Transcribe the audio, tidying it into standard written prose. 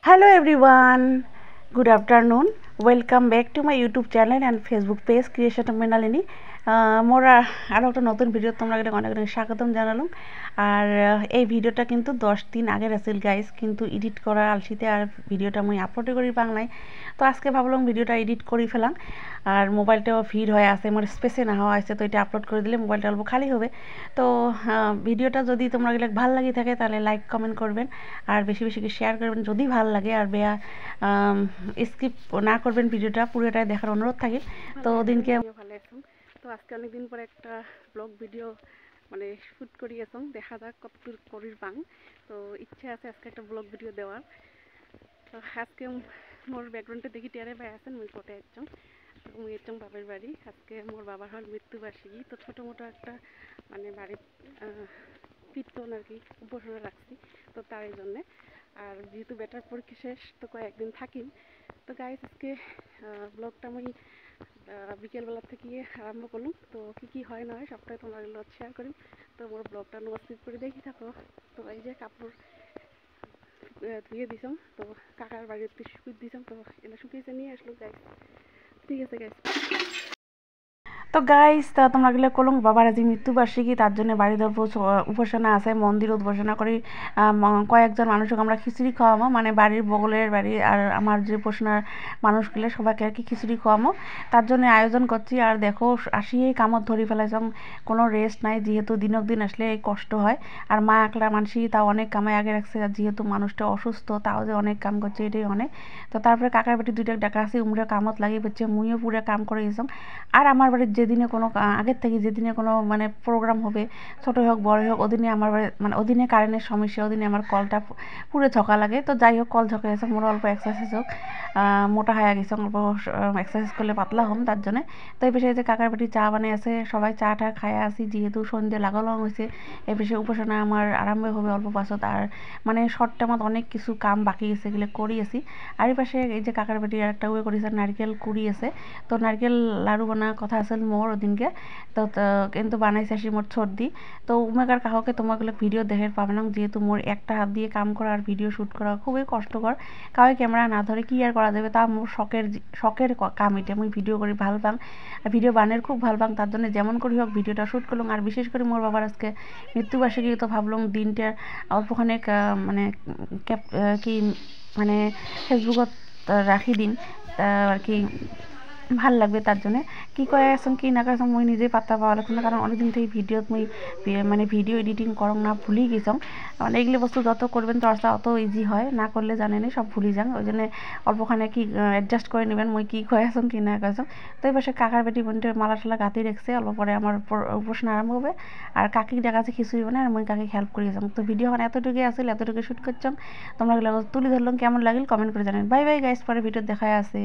Hello everyone, good afternoon. Welcome back to my YouTube channel and Facebook page Creation of Mrinalini. মোর আরও একটা নতুন video তোমরা অনেক অনেক স্বাগতম জানালাম। আর এই ভিডিওটা কিন্তু 10 দিন আগের আছিল গাইস, কিন্তু এডিট করা আলসিতে আর ভিডিওটা আমি আপলোড করি বাংলায়। তো আজকে ভাবলাম ভিডিওটা এডিট করে ফেলাম, আর মোবাইলটাও ভিড় হয়ে আছে, মোর স্পেসে না হওয়া আছে, তো এটা আপলোড করে দিলে মোবাইলটা অল্প খালি হবে। তো ভিডিওটা যদি তোমরা ভালো লাগে থাকে তাহলে লাইক কমেন্ট করবেন আর বেশি বেশি শেয়ার করবেন যদি ভালো লাগে, আর বেয়া স্কিপ না করবেন, ভিডিওটা পুরোটাই দেখার অনুরোধ থাকে। তো দিনকে ভালো আছেন। তো আজকে অনেকদিন পরে একটা ব্লগ ভিডিও মানে শ্যুট করিয়েছেন, দেখা যাক কতদূর করির পাং। তো ইচ্ছা আছে আজকে একটা ব্লগ ভিডিও দেওয়ার। তো আজকে মোর ব্যাকগ্রাউন্ডে দেখি টেরে ভাই আছেন, মুই কোটে একজন, মুই একজন বাবার বাড়ি। আজকে মোর বাবার হল মৃত্যুবার্ষিকী, তো ছোটো মোটো একটা মানে বাড়ির কীর্তন আর কি উপাসনা রাখছি, তো তার এই জন্যে। আর যেহেতু বেটার পরীক্ষা শেষ, তো কয়েকদিন থাকিম। তো গাইস আজকে ব্লগটা আমি বিকেলবেলা থেকে আরম্ভ করলাম। তো কী হয় না হয় সবটাই তোমরা শেয়ার করি। তো মোর ব্লগটা স্কিপ করে দেখি থাকো। তো এই যে কাপড় ধুয়ে দিছাম, তো কাকার বাড়িতে শুকিয়ে দিছাম, তো এটা শুকিয়েছে নিয়ে আসলো গাইস। ঠিক আছে গাইস। তো গাইস তোমরা গেলে কলম বাবার আজি মৃত্যুবার্ষিকী, তার জন্য বাড়িতে উপাসনা আছে, মন্দির উপাসনা করি। কয়েকজন মানুষকে আমরা খিচুড়ি খাওয়ামো, মানে বাড়ির বগলের বাড়ি আর আমার যে উপাসনার মানুষগুলো সবাইকে আর কি খিচুড়ি খাওয়ামো, তার জন্য আয়োজন করছি। আর দেখো আসিয়েই কামত ধরি ফেলাইছাম, কোনো রেস্ট নাই, যেহেতু দিনক দিন আসলে এই কষ্ট হয়। আর মা একলা মানসি তাও অনেক কামাই আগে রাখছে, আর যেহেতু মানুষটা অসুস্থ তাও যে অনেক কাম করছে এটাই অনেক। তো তারপরে কাকার বেটি দুইটা ডাকা আছে, উমরা কামত লাগিয়ে পড়ছে, মুইও পুরো কাম করে গেছাম। আর আমার বাড়ির যেদিনে কোনো আগের থেকে যেদিনে কোনো মানে প্রোগ্রাম হবে, ছোটো হোক বড় হোক, ওদিনে আমার বাড়ি মানে ওদিনে কারেন্টের সমস্যা, ওদিনে আমার কলটা পুরো ঝকা লাগে। তো যাই হোক কল ঝকা গেছে, মোর অল্প এক্সারসাইজ হোক, মোটা হয়ে গেছে, অল্প এক্সারসাইজ করলে পাতলা হম তার জন্য। তো এই বিষয়ে যে কাকার বাটি চা বানিয়ে আছে, সবাই চা টা খায় আসি, যেহেতু সন্ধ্যে লাগানো হয়েছে। এই বিষয়ে উপাসনা আমার আরম্ভ হবে অল্প পাছত। আর মানে শর্ট টাইমত অনেক কিছু কাম বাকি আছে, এগুলো করি আছি। আর এই পাশে এই যে কাকার বাটি আর একটা ওয়ে করেছে, নারকেল কুড়ি আছে। তো নারকেল লাড়ু বানার কথা আছিল মোর ওদিনকে, তো কিন্তু বানাইছে আসি মোর সর্দি। তো উমেকার কাহকে তোমাগুলো ভিডিও দেখে পাবে না, যেহেতু মোর একটা হাত দিয়ে কাম করা আর ভিডিও শ্যুট করা খুবই কষ্টকর। কাউকে ক্যামেরা না ধরে কি আর করা যাবে, তা মোর শখের কাম এটা। আমি ভিডিও করি ভাল পাং, আর ভিডিও বানের খুব ভাল পাং, তার জন্য যেমন করি হোক ভিডিওটা শ্যুট করলাম। আর বিশেষ করে মোর বাবার আজকে মৃত্যুবার্ষিকী, তো ভাবলাম দিনটা অল্পখানে মানে কি মানে ফেসবুকত রাখি দিন আর কি ভাল লাগবে, তার জন্য কি করে আসুন কি না করেছাম মুই নিজেই পাত্তা পাওয়া লাগছে না, কারণ অনেকদিন থেকে ভিডিওত মুই মানে ভিডিও এডিটিং করং না, ভুলি গেছাম। মানে এগুলো বস্তু যত করবেন চর্চা অত ইজি হয়, না করলে জানেনি সব ভুলি যান, ওই জন্য অল্পখানে কি অ্যাডজাস্ট করে নেবেন মুই কি কয়ে আসুন কি না করেছাম। তো এই পাশে কাকার বেটি বোনটা মালা টালা গাঁথি রেখেছে, অল্প পরে আমার উপাসনা আরম্ভ হবে। আর কাকি দেখাচ্ছে খিচুড়ি বানায়, আর মুই কাকি হেল্প করে গেছাম। তো ভিডিও এখন এতটুকুই আসলে, এতটুকু শ্যুট করছাম, তোমরা তুলে ধরলাম, কেমন লাগিল কমেন্ট করে জানেন। বাই বাই গাইস, পরে ভিডিও দেখায় আছে।